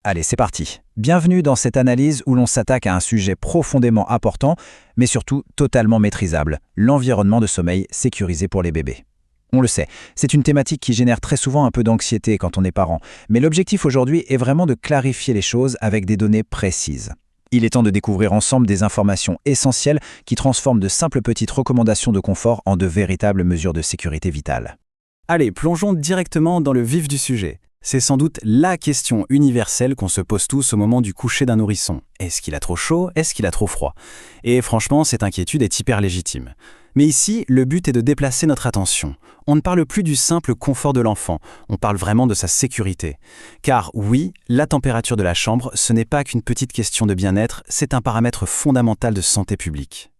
Allez, c'est parti. Bienvenue dans cette analyse où l'on s'attaque à un sujet profondément important, mais surtout totalement maîtrisable, l'environnement de sommeil sécurisé pour les bébés. On le sait, c'est une thématique qui génère très souvent un peu d'anxiété quand on est parent, mais l'objectif aujourd'hui est vraiment de clarifier les choses avec des données précises. Il est temps de découvrir ensemble des informations essentielles qui transforment de simples petites recommandations de confort en de véritables mesures de sécurité vitale. Allez, plongeons directement dans le vif du sujet. C'est sans doute la question universelle qu'on se pose tous au moment du coucher d'un nourrisson. Est-ce qu'il a trop chaud? Est-ce qu'il a trop froid? Et franchement, cette inquiétude est hyper légitime. Mais ici, le but est de déplacer notre attention. On ne parle plus du simple confort de l'enfant, on parle vraiment de sa sécurité. Car oui, la température de la chambre, ce n'est pas qu'une petite question de bien-être, c'est un paramètre fondamental de santé publique.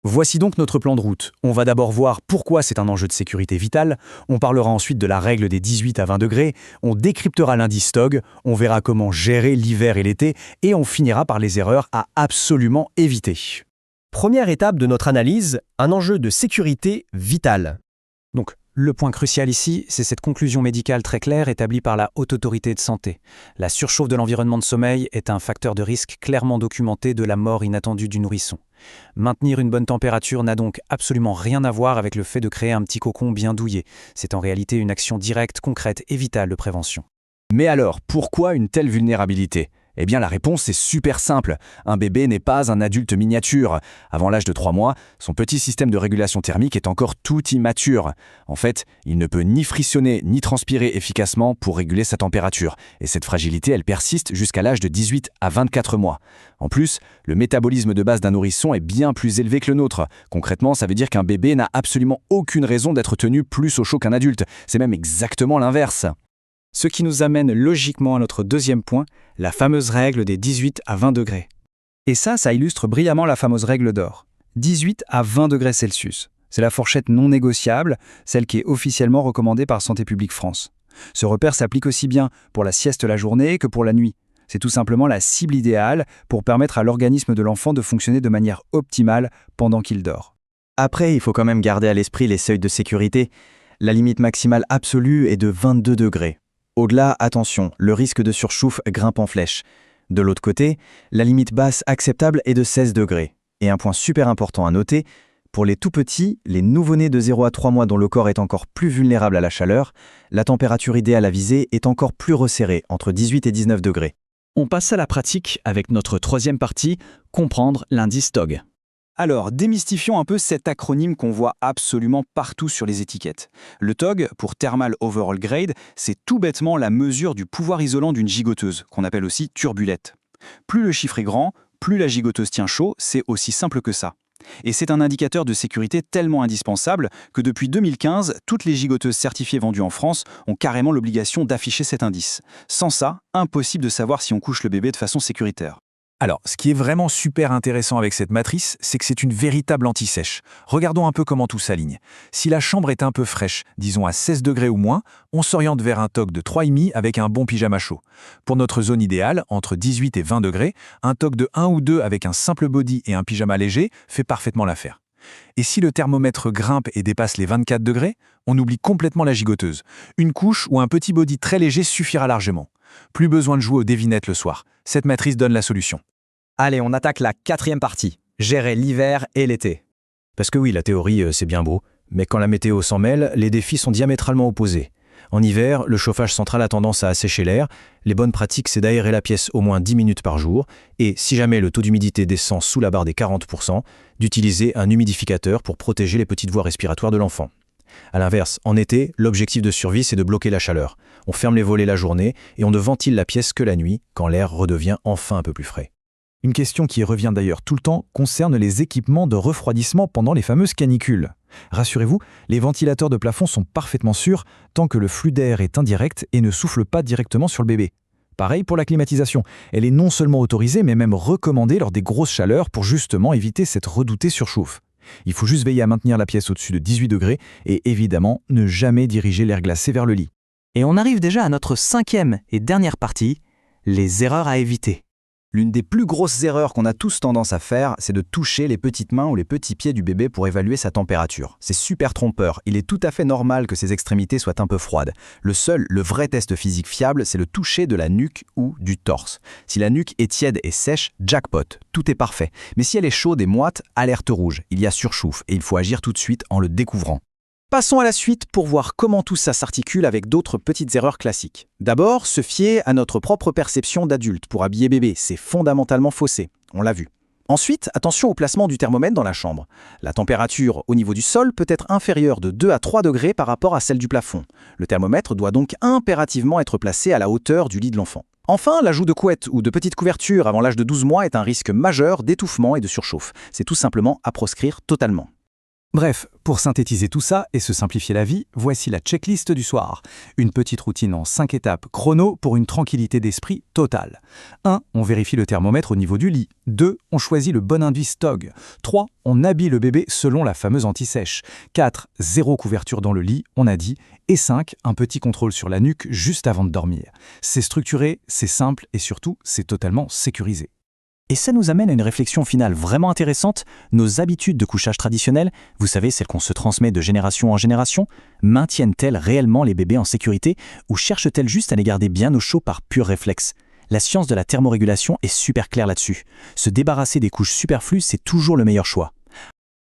Voici donc notre plan de route. On va d'abord voir pourquoi c'est un enjeu de sécurité vitale, on parlera ensuite de la règle des 18 à 20 degrés, on décryptera l'indice TOG, on verra comment gérer l'hiver et l'été, et on finira par les erreurs à absolument éviter. Première étape de notre analyse, un enjeu de sécurité vitale. Donc, le point crucial ici, c'est cette conclusion médicale très claire établie par la Haute Autorité de Santé. La surchauffe de l'environnement de sommeil est un facteur de risque clairement documenté de la mort inattendue du nourrisson. Maintenir une bonne température n'a donc absolument rien à voir avec le fait de créer un petit cocon bien douillet. C'est en réalité une action directe, concrète et vitale de prévention. Mais alors, pourquoi une telle vulnérabilité ? Eh bien, la réponse est super simple. Un bébé n'est pas un adulte miniature. Avant l'âge de 3 mois, son petit système de régulation thermique est encore tout immature. En fait, il ne peut ni frictionner ni transpirer efficacement pour réguler sa température. Et cette fragilité, elle persiste jusqu'à l'âge de 18 à 24 mois. En plus, le métabolisme de base d'un nourrisson est bien plus élevé que le nôtre. Concrètement, ça veut dire qu'un bébé n'a absolument aucune raison d'être tenu plus au chaud qu'un adulte. C'est même exactement l'inverse. Ce qui nous amène logiquement à notre deuxième point, la fameuse règle des 18 à 20 degrés. Et ça illustre brillamment la fameuse règle d'or. 18 à 20 degrés Celsius. C'est la fourchette non négociable, celle qui est officiellement recommandée par Santé publique France. Ce repère s'applique aussi bien pour la sieste la journée que pour la nuit. C'est tout simplement la cible idéale pour permettre à l'organisme de l'enfant de fonctionner de manière optimale pendant qu'il dort. Après, il faut quand même garder à l'esprit les seuils de sécurité. La limite maximale absolue est de 22 degrés. Au-delà, attention, le risque de surchauffe grimpe en flèche. De l'autre côté, la limite basse acceptable est de 16 degrés. Et un point super important à noter, pour les tout-petits, les nouveau-nés de 0 à 3 mois dont le corps est encore plus vulnérable à la chaleur, la température idéale à viser est encore plus resserrée, entre 18 et 19 degrés. On passe à la pratique avec notre troisième partie, comprendre l'indice TOG. Alors, démystifions un peu cet acronyme qu'on voit absolument partout sur les étiquettes. Le TOG, pour Thermal Overall Grade, c'est tout bêtement la mesure du pouvoir isolant d'une gigoteuse, qu'on appelle aussi turbulette. Plus le chiffre est grand, plus la gigoteuse tient chaud, c'est aussi simple que ça. Et c'est un indicateur de sécurité tellement indispensable que depuis 2015, toutes les gigoteuses certifiées vendues en France ont carrément l'obligation d'afficher cet indice. Sans ça, impossible de savoir si on couche le bébé de façon sécuritaire. Alors, ce qui est vraiment super intéressant avec cette matrice, c'est que c'est une véritable anti-sèche. Regardons un peu comment tout s'aligne. Si la chambre est un peu fraîche, disons à 16 degrés ou moins, on s'oriente vers un TOG de 3,5 avec un bon pyjama chaud. Pour notre zone idéale, entre 18 et 20 degrés, un TOG de 1 ou 2 avec un simple body et un pyjama léger fait parfaitement l'affaire. Et si le thermomètre grimpe et dépasse les 24 degrés, on oublie complètement la gigoteuse. Une couche ou un petit body très léger suffira largement. Plus besoin de jouer aux devinettes le soir. Cette matrice donne la solution. Allez, on attaque la quatrième partie, gérer l'hiver et l'été. Parce que oui, la théorie, c'est bien beau, mais quand la météo s'en mêle, les défis sont diamétralement opposés. En hiver, le chauffage central a tendance à assécher l'air. Les bonnes pratiques, c'est d'aérer la pièce au moins 10 minutes par jour. Et si jamais le taux d'humidité descend sous la barre des 40%, d'utiliser un humidificateur pour protéger les petites voies respiratoires de l'enfant. A l'inverse, en été, l'objectif de survie, c'est de bloquer la chaleur. On ferme les volets la journée et on ne ventile la pièce que la nuit, quand l'air redevient enfin un peu plus frais. Une question qui revient d'ailleurs tout le temps concerne les équipements de refroidissement pendant les fameuses canicules. Rassurez-vous, les ventilateurs de plafond sont parfaitement sûrs tant que le flux d'air est indirect et ne souffle pas directement sur le bébé. Pareil pour la climatisation, elle est non seulement autorisée mais même recommandée lors des grosses chaleurs pour justement éviter cette redoutée surchauffe. Il faut juste veiller à maintenir la pièce au-dessus de 18 degrés et évidemment ne jamais diriger l'air glacé vers le lit. Et on arrive déjà à notre cinquième et dernière partie, les erreurs à éviter. L'une des plus grosses erreurs qu'on a tous tendance à faire, c'est de toucher les petites mains ou les petits pieds du bébé pour évaluer sa température. C'est super trompeur. Il est tout à fait normal que ses extrémités soient un peu froides. Le vrai test physique fiable, c'est le toucher de la nuque ou du torse. Si la nuque est tiède et sèche, jackpot, tout est parfait. Mais si elle est chaude et moite, alerte rouge. Il y a surchauffe et il faut agir tout de suite en le découvrant. Passons à la suite pour voir comment tout ça s'articule avec d'autres petites erreurs classiques. D'abord, se fier à notre propre perception d'adulte pour habiller bébé, c'est fondamentalement faussé, on l'a vu. Ensuite, attention au placement du thermomètre dans la chambre. La température au niveau du sol peut être inférieure de 2 à 3 degrés par rapport à celle du plafond. Le thermomètre doit donc impérativement être placé à la hauteur du lit de l'enfant. Enfin, l'ajout de couettes ou de petites couvertures avant l'âge de 12 mois est un risque majeur d'étouffement et de surchauffe. C'est tout simplement à proscrire totalement. Bref, pour synthétiser tout ça et se simplifier la vie, voici la checklist du soir. Une petite routine en 5 étapes chrono pour une tranquillité d'esprit totale. 1. On vérifie le thermomètre au niveau du lit. 2. On choisit le bon indice TOG. 3. On habille le bébé selon la fameuse anti-sèche. 4. Zéro couverture dans le lit, on a dit. Et 5. Un petit contrôle sur la nuque juste avant de dormir. C'est structuré, c'est simple et surtout, c'est totalement sécurisé. Et ça nous amène à une réflexion finale vraiment intéressante. Nos habitudes de couchage traditionnelles, vous savez, celles qu'on se transmet de génération en génération, maintiennent-elles réellement les bébés en sécurité ou cherchent-elles juste à les garder bien au chaud par pur réflexe? La science de la thermorégulation est super claire là-dessus. Se débarrasser des couches superflues, c'est toujours le meilleur choix.